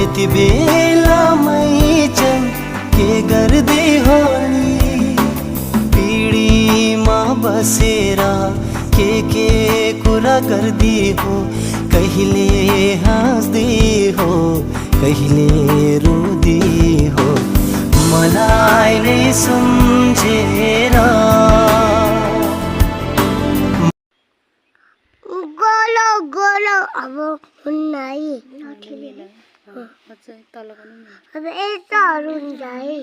यति बेलामै चाहिँ के गर्दै हो नि पिडीमा बसेर के कुरा गर्दै हो कहिले हाँस्दै हो कहिले रुँदै हो मलाई नै सम्झेर गोलो गोलो अब हुन्न है अब यताहरू हुन्छ है